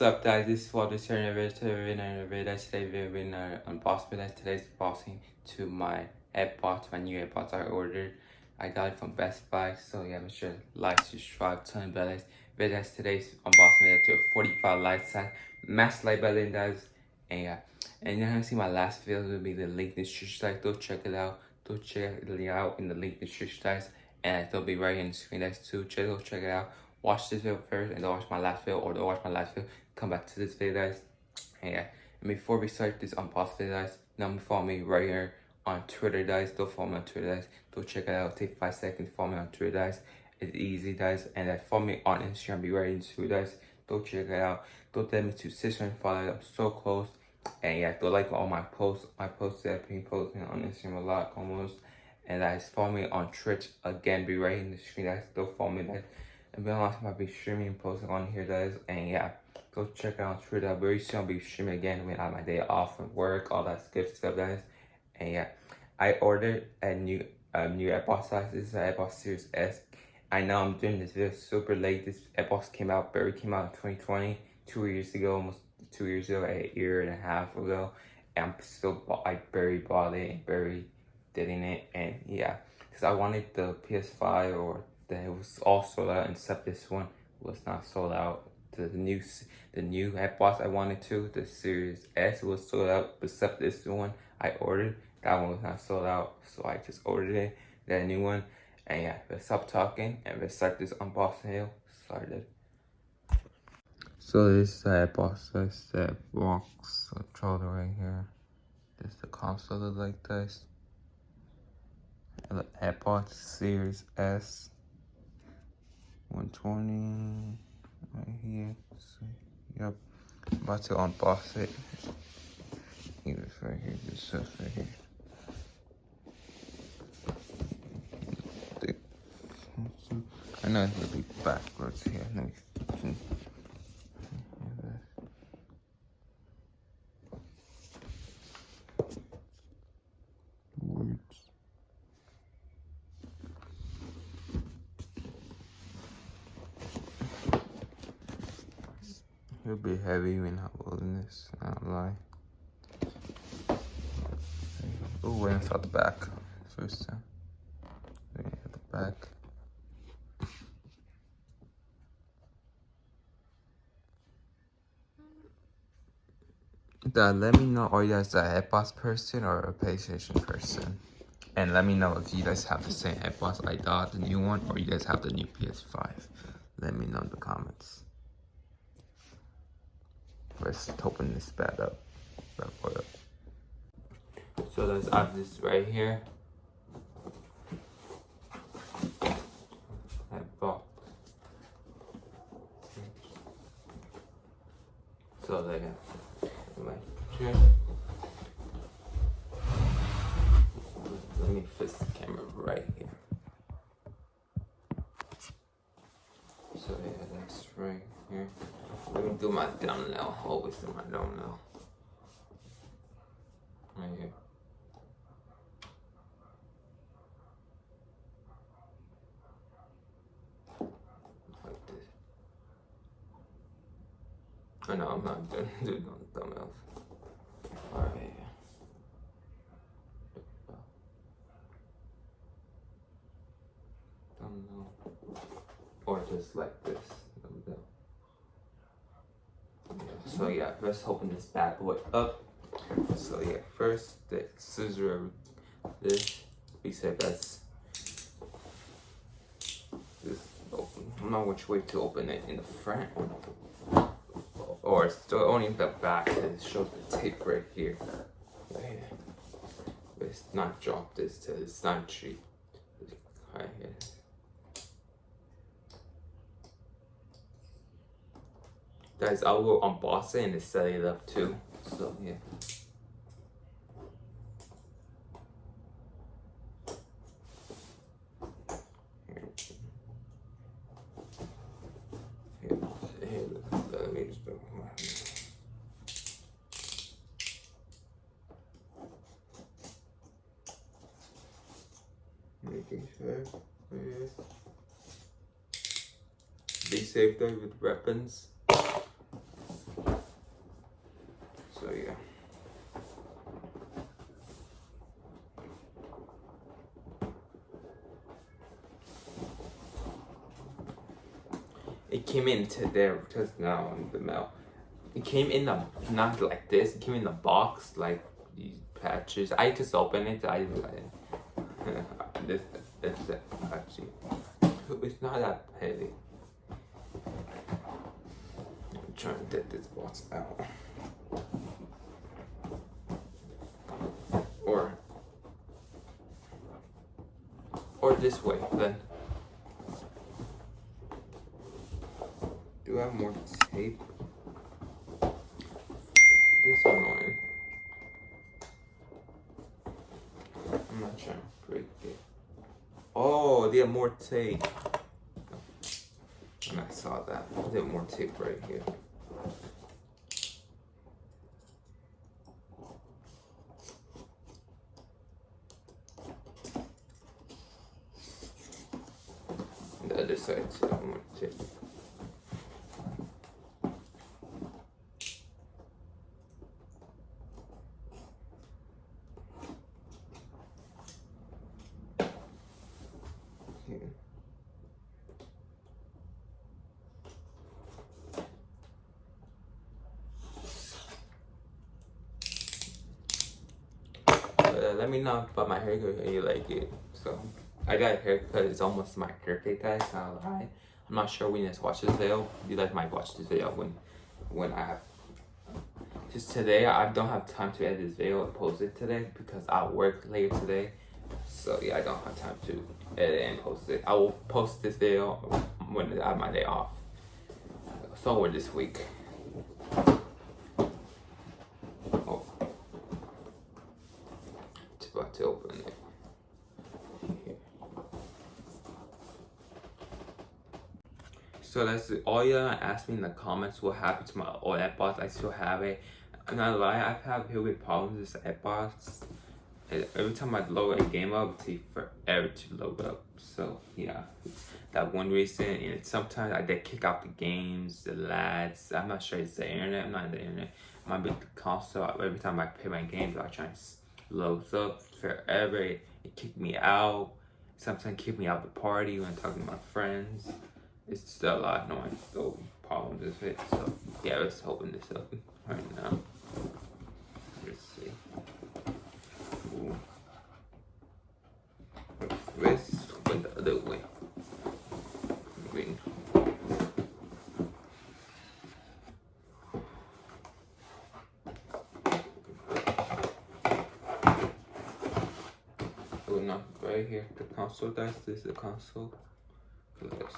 What's up, guys? This is Walter turning video to the video. Today video unboxing. Today's unboxing to my AirPods, my new AirPods I ordered. I got it from Best Buy. So yeah, make sure to like, subscribe, turn on bell. Today's unboxing video to a 45 light size, max light button, guys. And yeah, and you haven't seen my last video, will be the link in the description. Go check it out. Go check it out in the link in the description, guys. And it'll be right here in the screen, guys, too. Go check it out. Watch this video first and then watch my last video, or don't watch my last video, come back to this video, guys. And yeah, and before we start this unboxing video, guys, now follow me right here on Twitter, guys. Don't follow me on Twitter, guys. Go check it out. Take 5 seconds to follow me on Twitter, guys. It's easy, guys. And then follow me on Instagram. Be right into it, guys. Go check it out. Go let me to 600 followers. I'm so close. And yeah, go like all my posts. My posts that I've been posting on Instagram a lot, almost. And guys, follow me on Twitch again. Be right in the screen, guys. Go follow me, guys. And be honest, I'll be streaming and posting on here, guys. And yeah, go check out on Twitter. Very soon I'll be streaming again when I have my day off from work, all that good stuff, guys. And yeah, I ordered a new AirPods size. This is an AirPods Series S. I know I'm doing this video super late. This AirPods came out in 2020, 2 years ago, almost 2 years ago, a year and a half ago. And I'm still, I barely bought it and barely did it. And yeah, because I wanted the PS5 or it was all sold out, except this one was not sold out. The new AirPods I wanted to, the Series S, was sold out, except this one I ordered. That one was not sold out, so I just ordered it, that new one. And yeah, let's stop talking and let's start this unboxing video. Started. So this is the AirPods, this the box controller right here. This is the console look like this. And the AirPods Series S. 120 right here. So, yep. I'm about to unbox it. Here's right here. This stuff right here. I know it's gonna be backwards here. Let me see. Words. It'll be heavy when I'm holding this, I don't lie. Oh, wait, it's at the back. First time. At the back. Dad, let me know, are you guys a AirPods person or a PlayStation person? And let me know if you guys have the same AirPods I got, the new one, or you guys have the new PS5. Let me know in the comments. Let's open this bad up. So let's add this right here. That box. So there. My picture. Let me fix the camera right here. So yeah, that's right here. Let me do my thumbnail. Always do my thumbnail. Right here. Like this. I know I'm not doing thumbnails. Alright. Thumbnail. Or just like this. So yeah, let's open this bad boy up. So yeah, first the scissor, this we said that's this open. I don't know which way to open it, in the front or it's only in the back. It shows the tape right here. Right here. But it's not dropped this to it's not cheap. Right here. Guys, I will unbox it and set it up too. So yeah. Let me just put my making sure. Be safe though with weapons. It came into there just now in the mail. It came in the, not like this, it came in the box, like these patches. I just opened it, this actually, it's not that heavy. I'm trying to get this box out. Or this way, then. Do I have more tape? This is annoying. I'm not trying to break it. Oh, they have more tape. And I saw that. They have more tape right here. The other side too, more tape. Let me know about my haircut and you like it. So I got a haircut. It's almost my birthday time. So I'm not sure when you guys watch this video. You guys might watch this video when I have. Just today, I don't have time to edit this video and post it today because I work later today. So yeah, I don't have time to edit and post it. I will post this video when I have my day off. Somewhere this week. Oh, it's about to open it. Here. So that's it. All y'all asked me in the comments what happened to my old AirPods. I still have it. I'm not lying, I've had real big problems with this AirPods. Every time I load a game up, it takes forever to load up. So yeah, that one reason. And sometimes I get kicked out the games, the lads. I'm not sure it's the internet. I'm not in the internet. It might be the console. Every time I play my games, I try and load up forever. It kicked me out. Sometimes kick me out of the party when I'm talking to my friends. It's still a lot of annoying though problems with it. So yeah, let's open this up right now. Let's see. Ooh. This went the other way. Green. Oh no, right here, the console dice. This is the console. Let's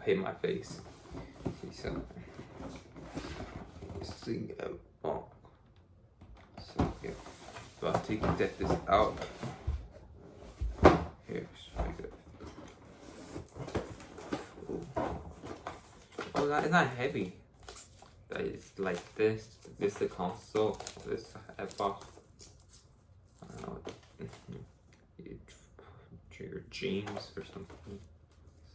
hit my face. See something. See, oh. So yeah, so I'll take this out. Here, right good. Ooh. Oh, that is not heavy. That is like this. This is the console. This AirPods. I don't know. Your jeans or something.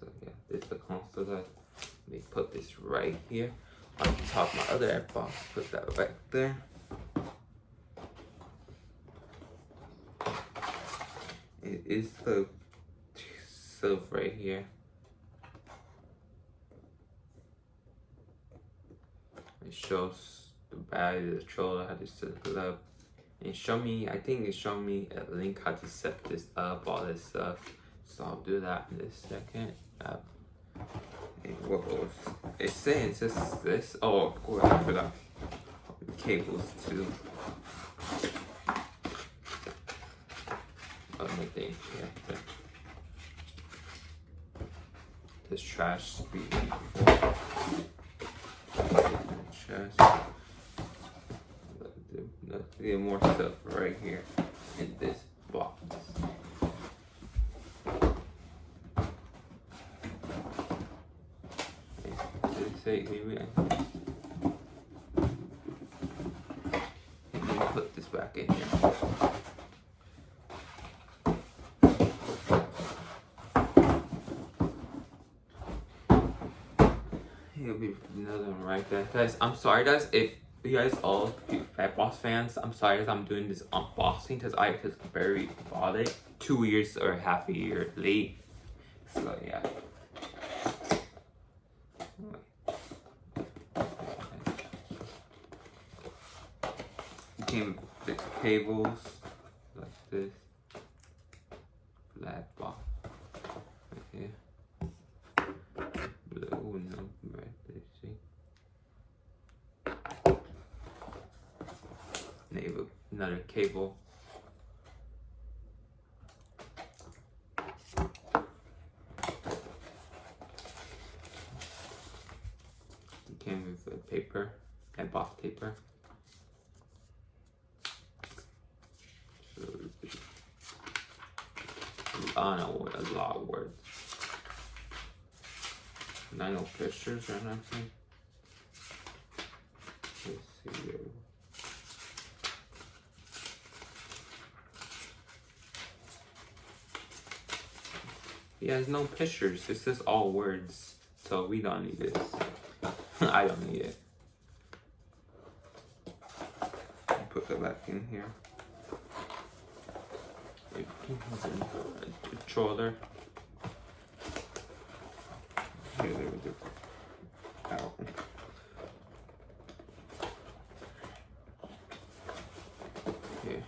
So yeah, this is the console. That let me put this right here on top of my other AirPods. Put that right there. It is the silver right here. It shows the battery, the controller, how to set it up. And show me, I think it showed me a link how to set this up, all this stuff. So I'll do that in a second. And what was it saying? It's just this. Oh, I forgot. Cables too. Other thing, yeah. This trash speed. Trash. Get more stuff right here in this box. Maybe put this back in here. Here'll be another one right there. Guys, I'm sorry guys if you guys all AirPods fans. I'm sorry that I'm doing this unboxing because I just barely bought it 2 years or half a year late. So yeah, came with the cables like this. Black box right here. Blue no right there, see? Neighbor, another cable. It came with paper and box paper. So I don't know, a lot of words. Not no pictures or nothing. Let's see here. Yeah, there's no pictures. It's just all words. So we don't need this. I don't need it. Put it back in here. A controller. Here, there we go. Ow. Here.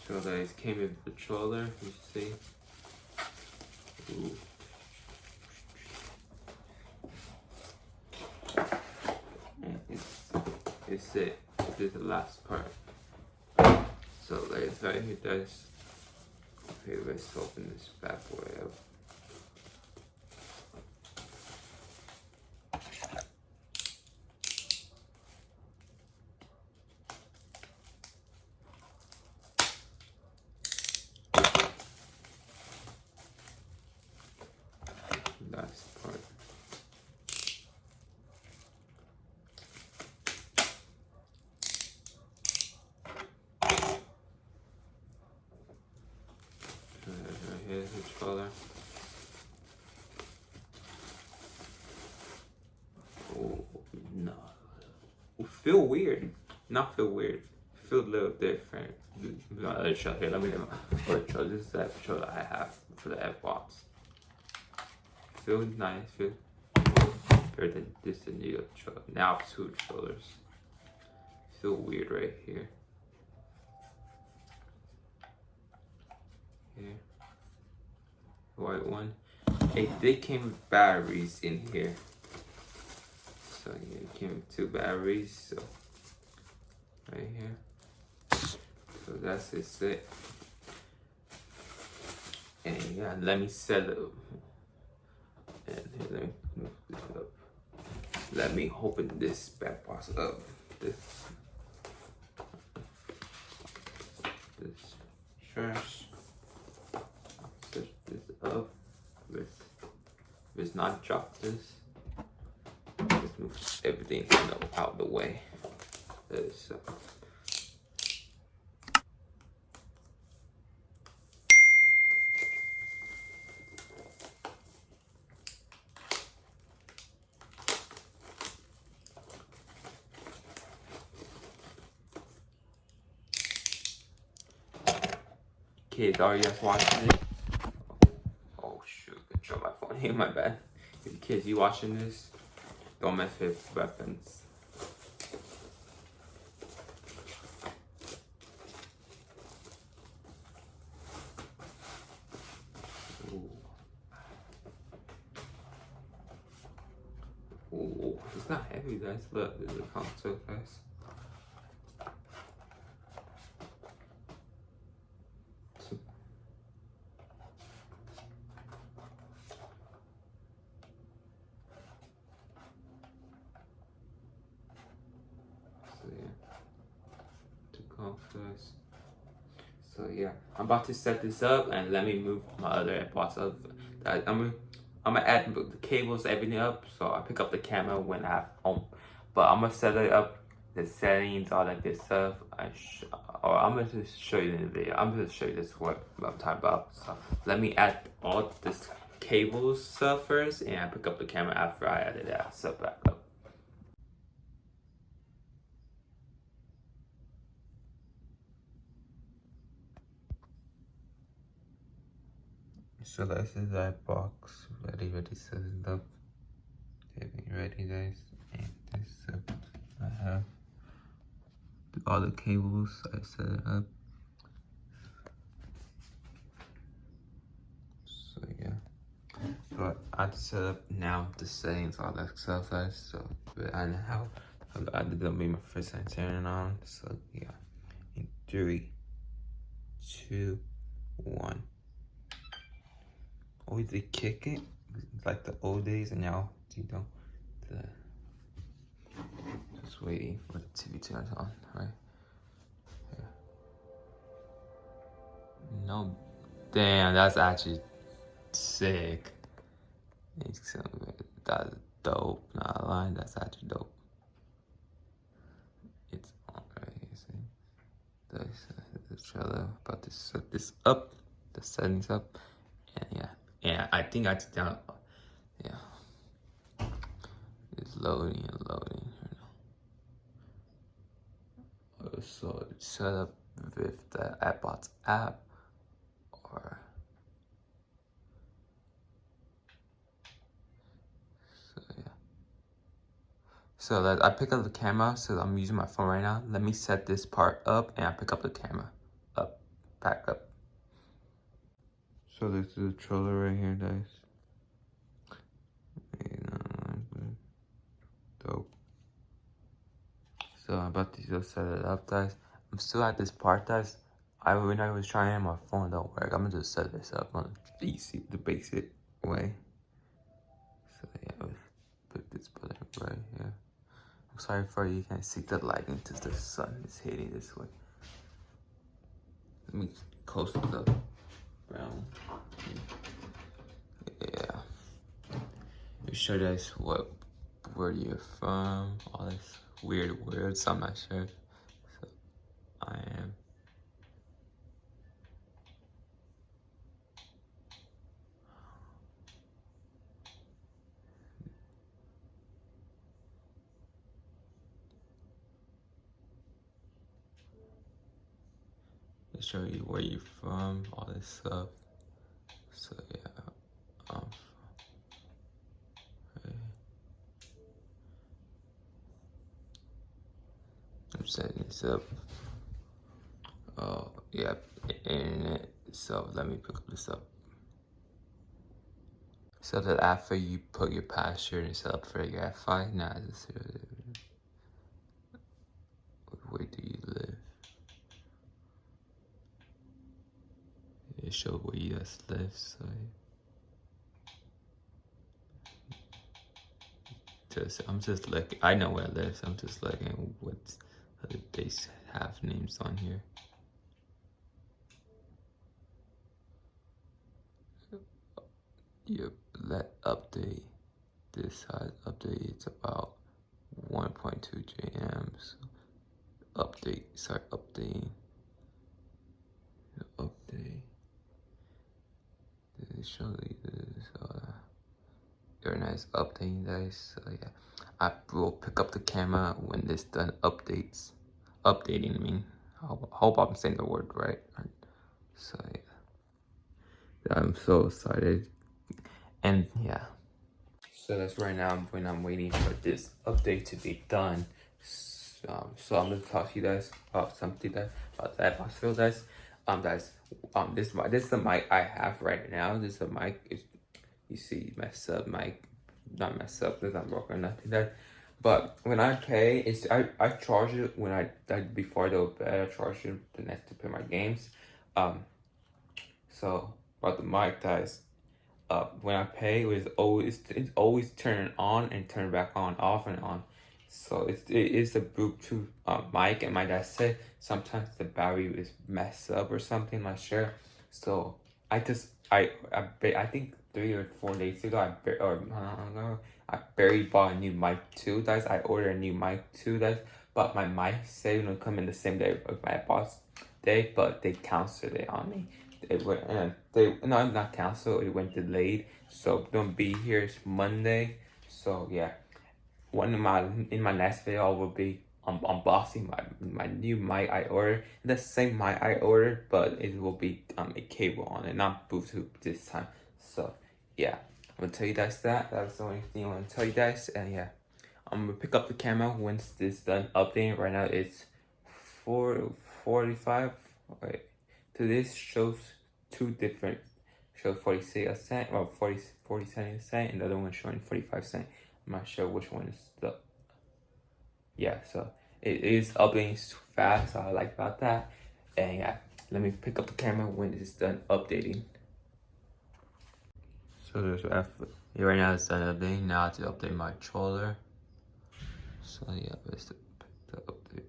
So that it came with the controller, you see. Ooh. And it's it. This is the last part. So let's right here does. Okay, let's open this bad boy up. Last part. Right here's the controller. Oh no. Feel weird. Not feel weird. Feel a little different. Let's show here. Let me get my other controller. This is the controller I have for the Xbox. Feel nice. Feel better than this the new controller. Now two controllers. Feel weird right here. Here. White one. They came with batteries in here. So yeah, it came with 2 batteries. So right here. So that's it. And yeah, let me set it up. And here, let me move this up. Let me open this back box up. This trash. Set this up. Let's not drop this. Let's move everything out of the way. So. Kids, are you guys watching it? Oh shoot, control my phone here, my bad. Kids, you watching this? Don't mess with weapons. Ooh. Ooh, it's not heavy, guys. Look, this is a console, guys. So yeah, I'm about to set this up and let me move my other AirPods up. I'm gonna add the cables, everything up, so I pick up the camera when I'm home. But I'm gonna set it up, the settings, all that good stuff. I'm gonna just show you in the video. I'm gonna show you this what I'm talking about. So let me add all this cables stuff first, and I pick up the camera after I added that stuff back up. So this is that box ready set it up. Getting ready guys. And this I have all the cables. I set it up. So yeah. So I have to set up now the settings, all that stuff guys. So but I know how I did gonna be my first time turning on. So yeah. In 3, 2, 1. Always they kick it like the old days, and now you know the just waiting for the TV to turn on, right? Yeah. No, damn, that's actually sick. That's dope. Not lying, that's actually dope. It's on right here. See, the trailer about to set this up, the settings up, and yeah, I think I took down. Yeah. It's loading and loading. So set up with the AppBots app, or so yeah. So that I pick up the camera. So I'm using my phone right now. Let me set this part up, and I pick up the camera, up, back up. So this is the trailer right here, guys. Dope. So I'm about to just set it up, guys. I'm still at this part, guys. When I was trying my phone, don't work. I'm gonna just set this up on the basic way. So yeah, I'll put this button right here. I'm sorry for you can't see the lighting because the sun is hitting this way. Let me close the brown. Yeah. Let me show you guys where you're from, all this weird words, I'm not sure. So I am. Let me show you where you're from, all this stuff. So yeah, I'm setting this up. Oh, yeah, internet. So let me pick this up. So that after you put your password and set up for your Wi-Fi, now this where do you live? It show where you guys live, so I'm just looking. I know where I live, so I'm just looking what other days have names on here. Yep, let update. This has update. It's about 1.2 jams. Update. Start updating. Update. Did it show you this? Very nice updating, guys. So yeah, I will pick up the camera when this done updates. Updating me. I hope I'm saying the word right. So yeah, I'm so excited. And yeah. So that's right now when I'm waiting for this update to be done. So I'm gonna talk to you guys about something about that possible guys. This is the mic I have right now. This is the mic. You see messed up mic, not messed up because I'm broken or nothing that. But when I pay, I charge it when I before the bed. I charge it the next to play my games. So about the mic guys. When I pay, it's always turn on and turn back on, off and on. So it is a Bluetooth mic, and my dad said sometimes the battery is messed up or something. I'm not sure. So I think 3 or 4 days ago I barely bought a new mic too, guys. I ordered a new mic too, guys. But my mic said it would come in the same day of my boss day, but they canceled it on me. It went no, not canceled. It went delayed. So don't be here. It's Monday. So yeah, in my next video will be unboxing my new mic I ordered. The same mic I ordered, but it will be a cable on it, not Bluetooth this time. So yeah, I'm gonna tell you guys that. That's the only thing I want to tell you guys. And yeah, I'm gonna pick up the camera once this done updating. Right now it's 4:45. Wait, to this shows two different. Shows 46 cent, well 40 cent a cent, and the other one showing 45 cent. I'm not sure which one is the. Yeah, so it is updating fast, so I like about that. And yeah, let me pick up the camera when it's done updating. So there's yeah, right now it's done updating. Now I have to update my controller. So yeah, let's pick the update.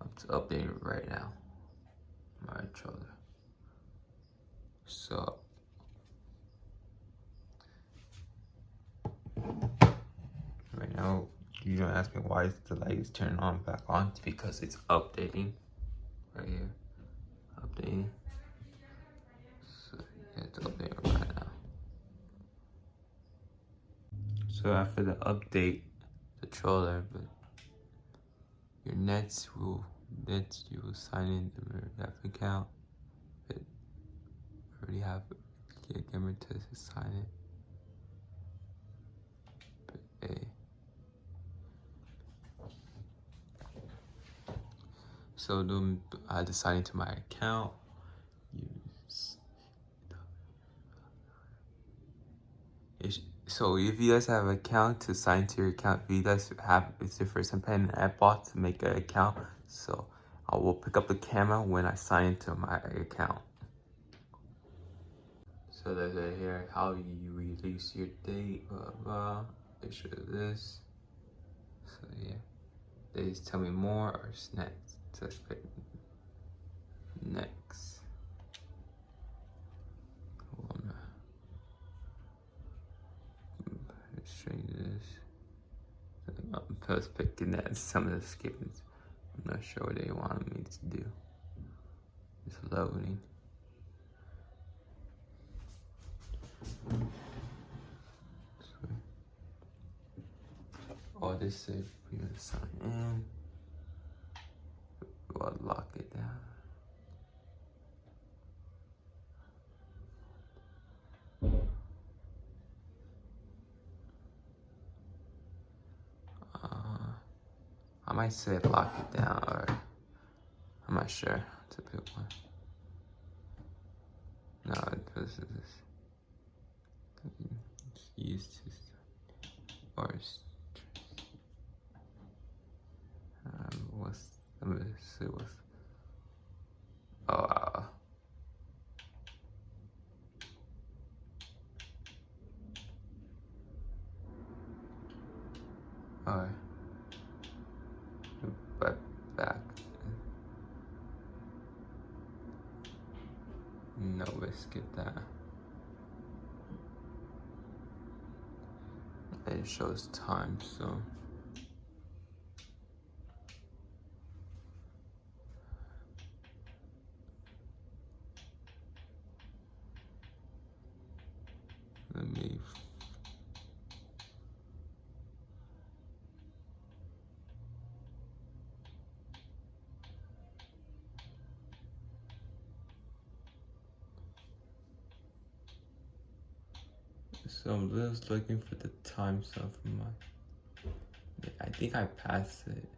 I'm to update it right now. My controller. So right now, you don't ask me why is the light is turned on back on. It's because it's updating. Right here, updating. So yeah, it's updating right now. So after the update, the controller, but your nets you will sign in the ref account. But already have a gamer to sign it. But so I had to sign into my account. So if you guys have an account, to sign to your account, if you guys have, it's your first time paying an app bot to make an account. So I will pick up the camera when I sign into my account. So there's right here how you release your date, blah blah. Picture of this. So yeah, they just tell me more or next. So let's pick next. Let's show you this. I'm first picking that. Some of the skippings. I'm not sure what they wanted me to do. It's loading. Oh, this is we're gonna sign in. We'll lock it down. I might say lock it down, or I'm not sure. It's a good one. No, this is it's used to or what's let me see what's oh alright. But back. No, let's skip that. It shows time, so let me so I'm just looking for the time stuff in my I think I passed it.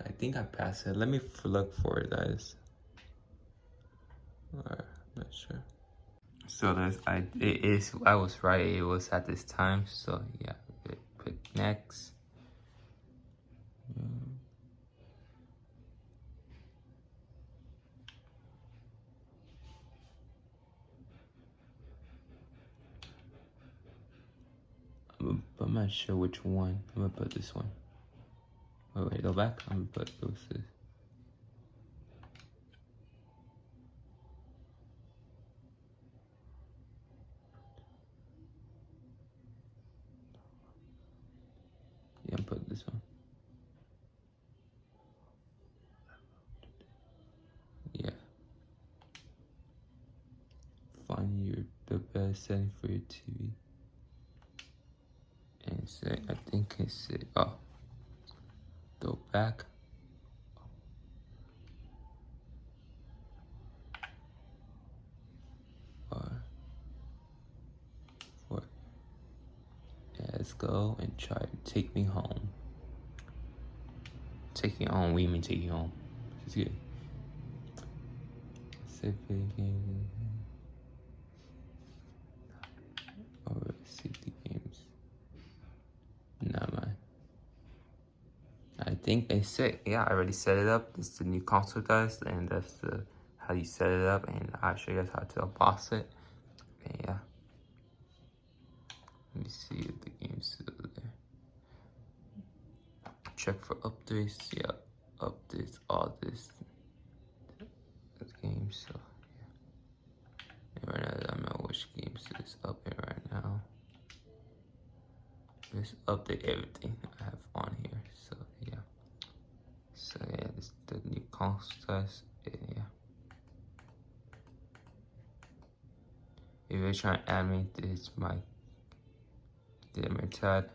I think I passed it. Let me look for it, guys. Or not sure. So I was right. It was at this time. So yeah, click next. I'm not sure which one. I'm gonna put this one. Wait, go back. I'm gonna put this. Yeah, put this one. yeah. Find the best setting for your TV. And say, I think it's go back. Or yeah, let's go and try to take me home. Take you home, we mean take you home. It's good. Or CD games. Nah, man. I think they said, yeah, I already set it up. This is the new console does, and that's how you set it up, and I'll show you guys how to unbox it. And yeah. Let me see if the game's still there. Check for updates. Yeah, updates, all this. The game, so yeah. And right now, I don't know which games is up here right now. Just update everything I have on here, so yeah. So yeah, this is the new console test, yeah. If you're trying to add me, this is my chat.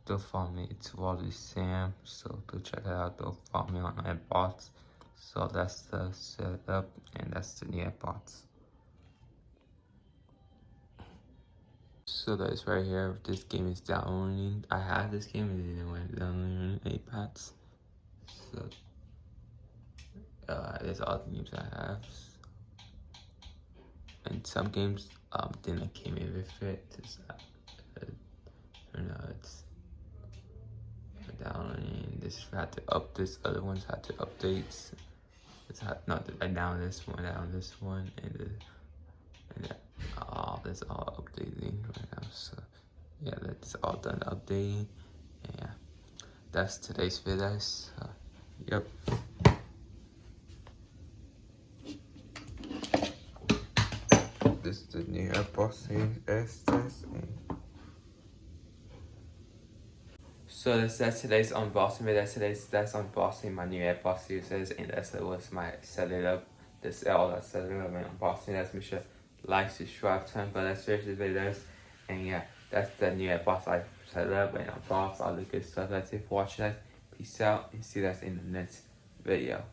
Don't follow me, it's Wally Sam, so go check it out. Don't follow me on my bots. So that's the setup, and that's the new bots. So that's right here. This game is downloading. I have this game and then went downloading 8 packs. So there's all the games I have. And some games didn't came in with it. It's downloading. This had to up. This other ones had to updates. I down this one, and that's all updating right now. So yeah, that's all done updating. And yeah, that's today's video. Yep. This is the new Xbox Series S test. So that's today's unboxing video. That's unboxing my new Xbox Series S, and that's was my set it up. This all that set it up and unboxing. That's make sure like, subscribe, turn bell, that's the videos, and yeah, that's the new Xbox I set up and unbox all the good stuff. That's it for watching. Peace out, and see you guys in the next video.